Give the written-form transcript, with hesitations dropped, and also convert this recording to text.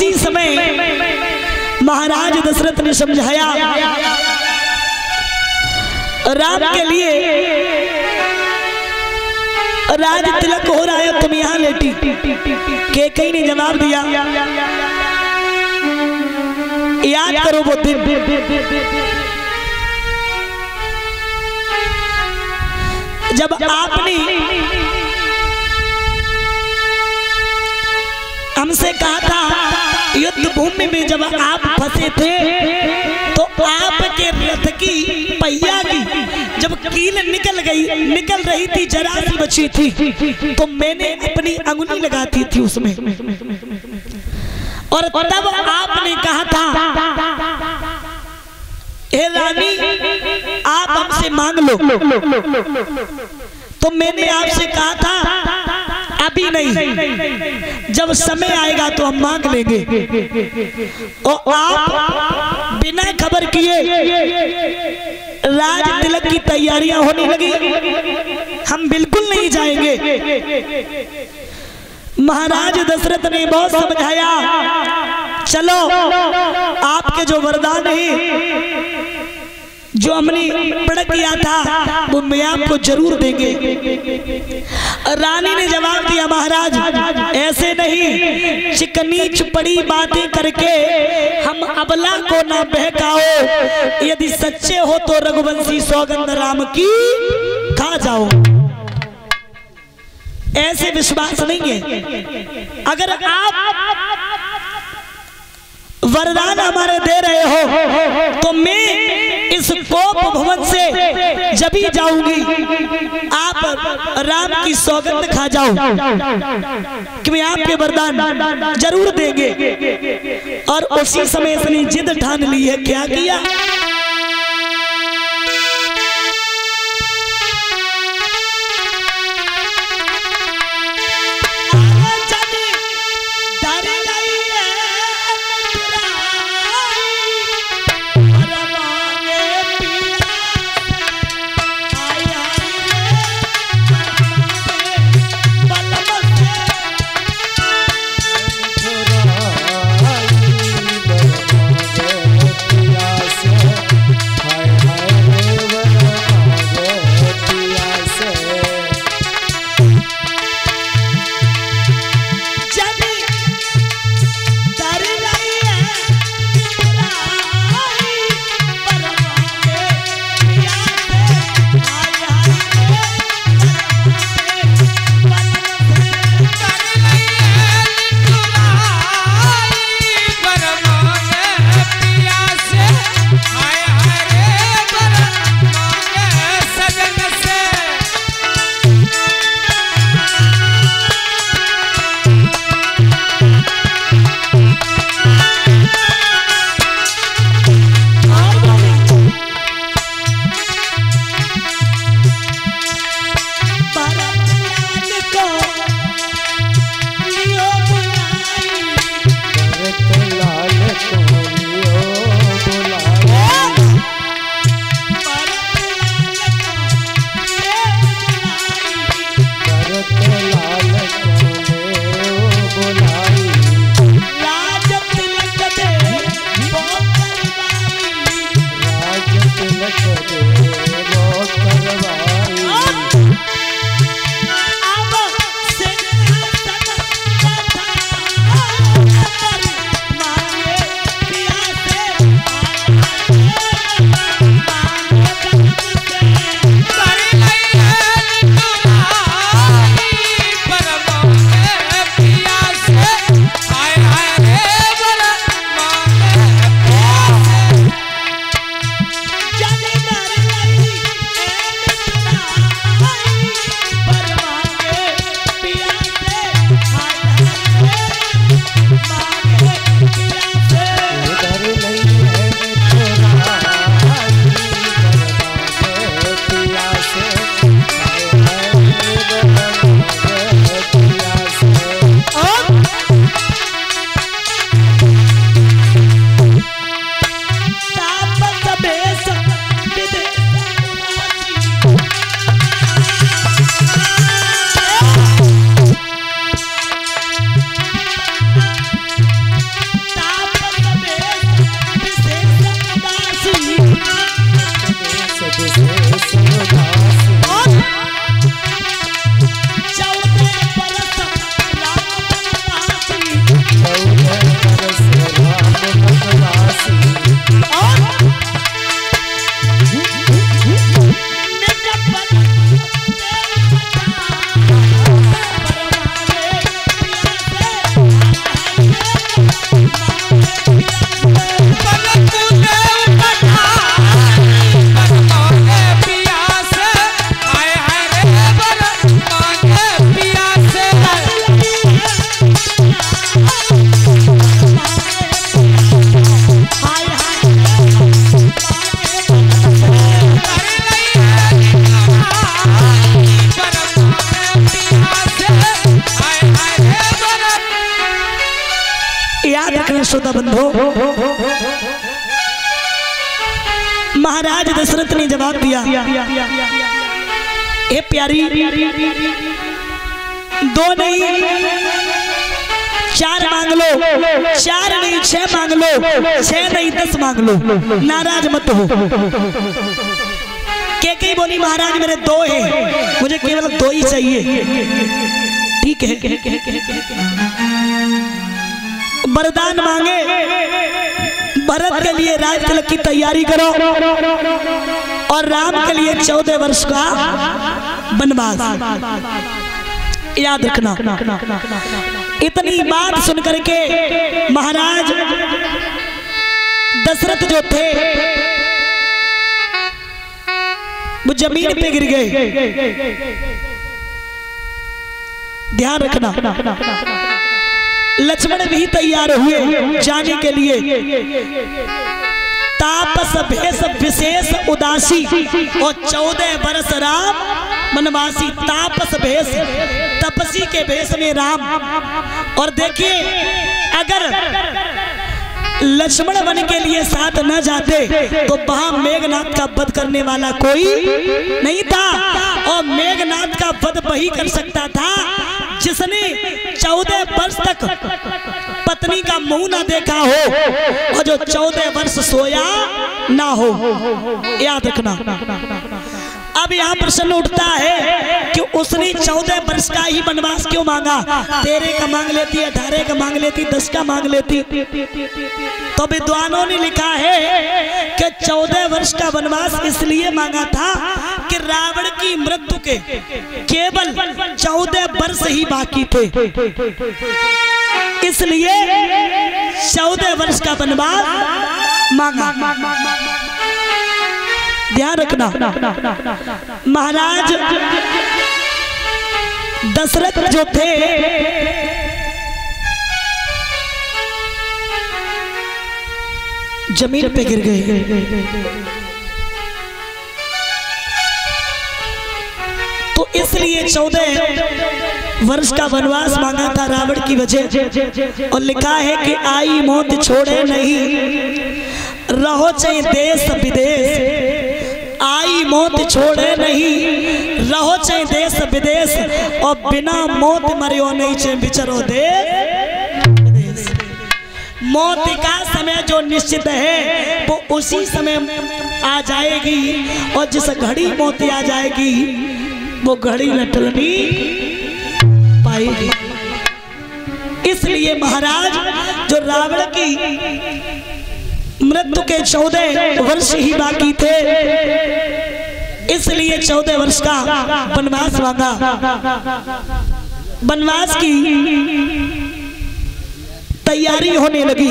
उसी समय महाराज दशरथ ने समझाया राम के लिए राज तिलक हो रहा है, तुम यहाँ लेटी। कैकेयी ने जवाब दिया, याद करो वो दिन जब आपने हमसे कहा था युद्ध भूमि में जब आप फंसे थे तो आपके रथ की पहिया की जब कील निकल रही थी, जरा सी बची थी, तो मैंने अपनी अंगुली लगाती थी उसमें, और तब आपने कहा था हे रानी आप हमसे मांग लो, तो मैंने आपसे कहा था अभी नहीं, जब समय आएगा तो हम मांग लेंगे। और आप बिना खबर किए राज तिलक की तैयारियां होने लगी, हम बिल्कुल नहीं जाएंगे। महाराज दशरथ ने बहुत समझाया, चलो आपके जो वरदान है जो हमने प्रण किया था वो मैं आपको जरूर देंगे। रानी ने जवाब दिया, महाराज ऐसे नहीं, चिकनी चुपड़ी बातें करके हम अबला को ना बहकाओ, यदि सच्चे हो तो रघुवंशी सौगंध राम की खा जाओ। ऐसे विश्वास नहीं है। अगर आप वरदान हमारे दे रहे हो तो मैं इस कोप भवन से जब ही जाऊंगी आप राम की सौगंध खा जाओ कि मैं आपके वरदान जरूर देंगे। और उसी समय इसने जिद ठान ली है। क्या किया? रखना श्रोता बंधु। महाराज दशरथ ने जवाब दिया, ए प्यारी, 2 नहीं 4 मांग लो, 4 नहीं 6 मांग लो, 6 नहीं 10 मांग लो, नाराज मत हो। कैकेयी बोली, महाराज मेरे 2 हैं, मुझे केवल 2 ही चाहिए। ठीक है, वरदान मांगे, भरत के लिए राज तिलक की तैयारी करो और राम के लिए 14 वर्ष का वनवास, याद रखना। इतनी बात सुनकर के महाराज दशरथ जो थे वो जमीन पे गिर गए। ध्यान रखना, लक्ष्मण भी तैयार हुए जाने के लिए। तापस भेष विशेष उदासी और 14 वर्ष राम वनवासी। तापस भेष, तपसी के भेष में राम। और देखिए, अगर लक्ष्मण वन के लिए साथ न जाते तो वहां मेघनाथ का वध करने वाला कोई नहीं था। और मेघनाथ का वध वही कर सकता था जिसने 14 वर्ष तक पत्नी का मुंह ना देखा हो और जो 14 वर्ष सोया ना हो, याद रखना। अब यहाँ प्रश्न उठता है कि उसने 14 वर्ष का ही वनवास क्यों मांगा? 13 का मांग लेती, 18 का मांग लेती, 10 का मांग लेती। तो विद्वानों ने लिखा है कि 14 वर्ष का वनवास इसलिए मांगा था कि रावण की मृत्यु के केवल 14 वर्ष ही बाकी थे, इसलिए 14 वर्ष का वनवास मांगा। ध्यान रखना, महाराज दशरथ जो थे जमीन पे गिर गए। तो इसलिए 14 वर्ष का वनवास मांगा था रावण की वजह। और लिखा है कि आई मौत छोड़े नहीं, रहो चाहे देश विदेश। आई मौत छोड़े नहीं, रहो चाहे देश विदेश। और बिना मौत मरियो नहीं चाहे बिचरो देश। मौत का समय जो निश्चित है वो उसी समय आ जाएगी, और जिस घड़ी मौत आ जाएगी वो घड़ी न टलनी पाएगी। इसलिए महाराज जो रावण की मृत्यु के 14 वर्ष ही बाकी थे, इसलिए 14 वर्ष का वनवास मांगा। वनवास की तैयारी होने लगी।